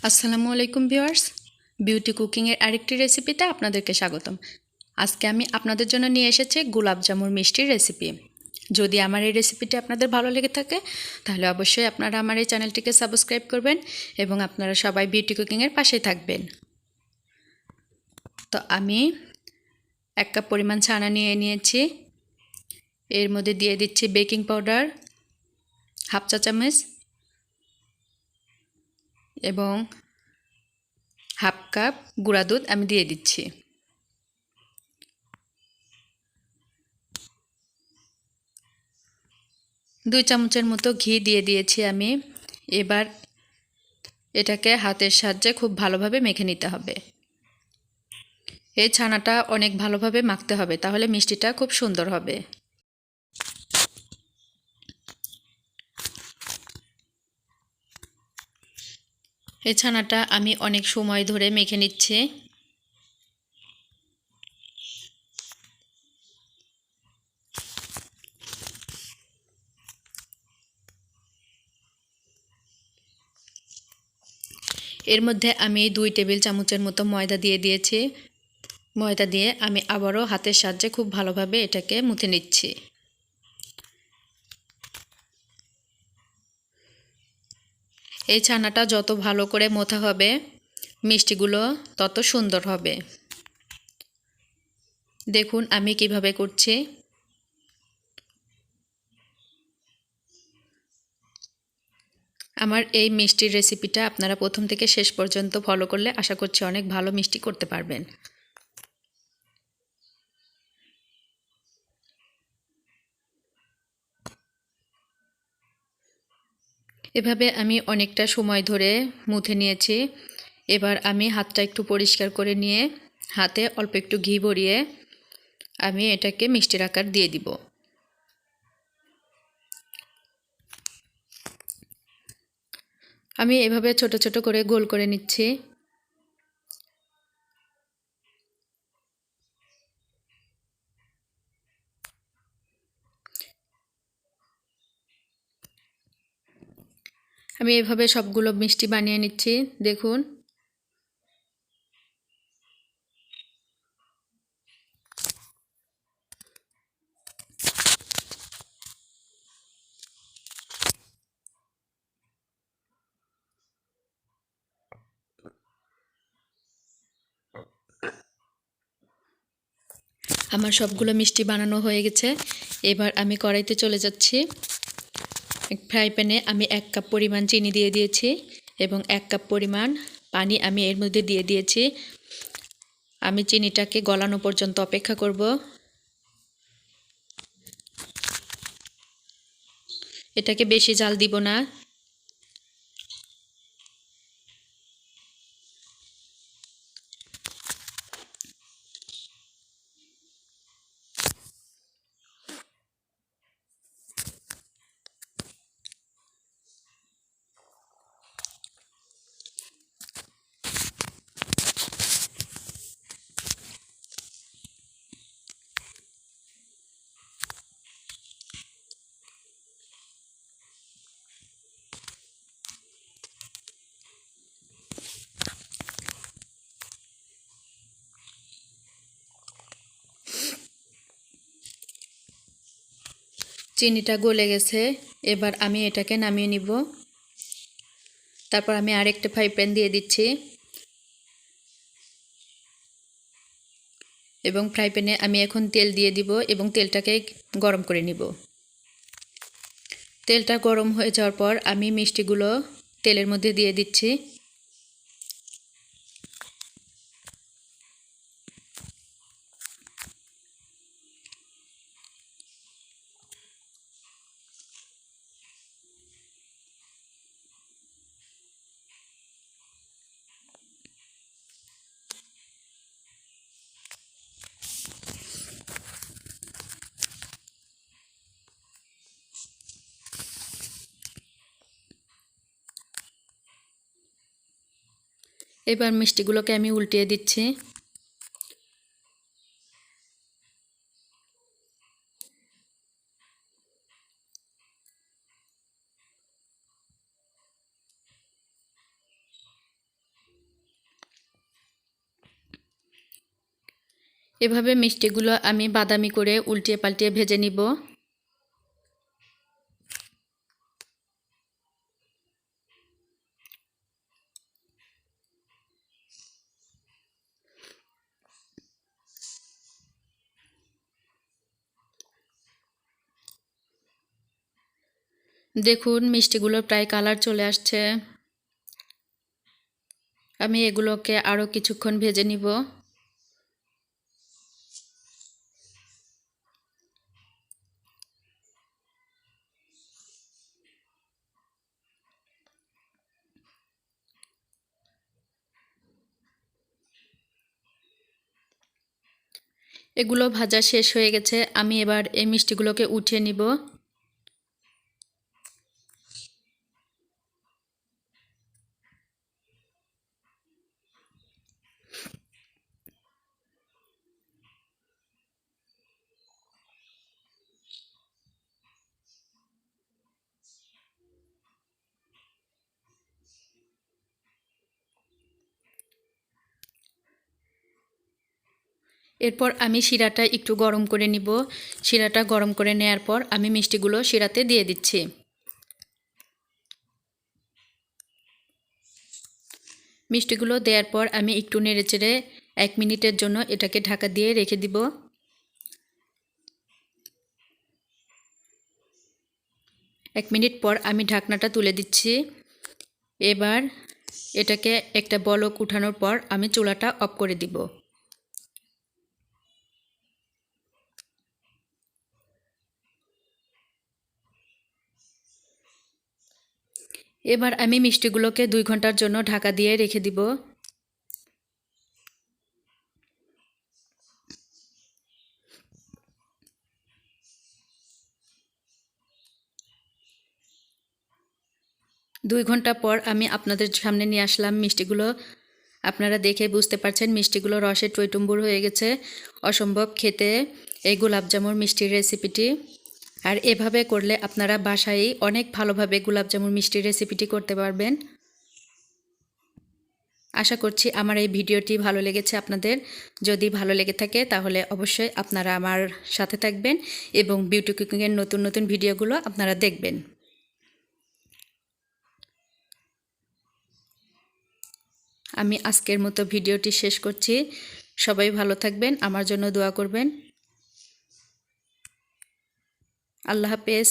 আসসালামু আলাইকুম viewers, beauty কুকিংয়ের আরেকটি রেসিপিতে আপনাদেরকে স্বাগতম। আজকে আমি আপনাদের জন্য নিয়ে এসেছি গোলাপ জামুন মিষ্টির রেসিপি। যদি আমার এই রেসিপিটি আপনাদের ভালো লেগে থাকে তাহলে অবশ্যই আপনারা আমার এই চ্যানেলটিকে সাবস্ক্রাইব করবেন এবং আপনারা সবাই বিউটি কুকিংয়ের পাশেই থাকবেন। তো আমি 1 কাপ পরিমাণ ছানা নিয়ে নিয়েছি। এর মধ্যে দিয়ে দিচ্ছি বেকিং পাউডার হাফ চা চামচ এবং হাফ কাপ গুঁড়া দুধ আমি দিয়ে দিচ্ছি। দুই চামচের মতো ঘি দিয়ে দিয়েছি আমি। এবার এটাকে হাতের সাহায্যে খুব ভালোভাবে মেখে নিতে হবে। এই ছানাটা অনেক ভালোভাবে মাখতে হবে, তাহলে মিষ্টিটা খুব সুন্দর হবে। এই ছানাটা আমি অনেক সময় ধরে মেখে নিচ্ছি। এর মধ্যে আমি 2 টেবিল চামচের মতো ময়দা দিয়ে দিয়েছি। ময়দা দিয়ে আমি আবারও হাতের সাহায্যে খুব ভালোভাবে এটাকে মুথে নিচ্ছি। এই ছানাটা যত ভালো করে মোথা হবে মিষ্টিগুলো তত সুন্দর হবে। দেখুন আমি কিভাবে করছি। আমার এই মিষ্টির রেসিপিটা আপনারা প্রথম থেকে শেষ পর্যন্ত ফলো করলে আশা করছি অনেক ভালো মিষ্টি করতে পারবেন। এভাবে আমি অনেকটা সময় ধরে মুথে নিয়েছি। এবার আমি হাতটা একটু পরিষ্কার করে নিয়ে হাতে অল্প একটু ঘি ভরিয়ে আমি এটাকে মিষ্টির আকার দিয়ে দিব। আমি এভাবে ছোট ছোট করে গোল করে নিচ্ছি। আমি এভাবে সবগুলো মিষ্টি বানিয়ে নিচ্ছি। দেখুন আমার সবগুলো মিষ্টি বানানো হয়ে গেছে। এবার আমি কড়াইতে চলে যাচ্ছি। ফ্রাই প্যানে আমি 1 কাপ পরিমাণ চিনি দিয়ে দিয়েছি এবং 1 কাপ পরিমাণ পানি আমি এর মধ্যে দিয়ে দিয়েছি। আমি চিনিটাকে গলানো পর্যন্ত অপেক্ষা করব। এটাকে বেশি জাল দিব না। চিনিটা গলে গেছে। এবার আমি এটাকে নামিয়ে নিব। তারপর আমি আরেকটা ফ্রাই প্যান দিয়ে দিচ্ছি এবং ফ্রাই প্যানে আমি এখন তেল দিয়ে দিব এবং তেলটাকে গরম করে নিব। তেলটা গরম হয়ে যাওয়ার পর আমি মিষ্টিগুলো তেলের মধ্যে দিয়ে দিচ্ছি। এবার মিষ্টিগুলোকে আমি উল্টিয়ে দিচ্ছি। এভাবে মিষ্টিগুলো আমি বাদামি করে উল্টিয়ে পাল্টিয়ে ভেজে নিব। দেখুন মিষ্টিগুলো প্রায় কালার চলে আসছে। আমি এগুলোকে আরও কিছুক্ষণ ভেজে নিব। এগুলো ভাজা শেষ হয়ে গেছে, আমি এবার এই মিষ্টিগুলোকে উঠিয়ে নিব। এরপর আমি শিরাটা একটু গরম করে নিব। শিরাটা গরম করে নেওয়ার পর আমি মিষ্টিগুলো শিরাতে দিয়ে দিচ্ছি। মিষ্টিগুলো দেওয়ার পর আমি একটু নেড়েচেড়ে 1 মিনিটের জন্য এটাকে ঢাকা দিয়ে রেখে দিব। 1 মিনিট পর আমি ঢাকনাটা তুলে দিচ্ছি। এবার এটাকে একটা বলক উঠানোর পর আমি চুলাটা অফ করে দিব। এবার আমি মিষ্টিগুলোকে 2 ঘন্টার জন্য ঢাকা দিয়ে রেখে দিব। 2 ঘন্টা পর আমি আপনাদের সামনে নিয়ে আসলাম মিষ্টিগুলো। আপনারা দেখে বুঝতে পারছেন মিষ্টিগুলো রসে টইটুম্বুর হয়ে গেছে। অসম্ভব খেতে এই গোলাপ জামুন মিষ্টির রেসিপিটি। আর এভাবে করলে আপনারা বাসায় অনেক ভালোভাবে গোলাপ জামুন মিষ্টির রেসিপিটি করতে পারবেন। আশা করছি আমার এই ভিডিওটি ভালো লেগেছে আপনাদের। যদি ভালো লেগে থাকে তাহলে অবশ্যই আপনারা আমার সাথে থাকবেন এবং বিউটি কুকিংয়ের নতুন নতুন ভিডিওগুলো আপনারা দেখবেন। আমি আজকের মতো ভিডিওটি শেষ করছি। সবাই ভালো থাকবেন, আমার জন্য দোয়া করবেন। আল্লাহ হাফেজ।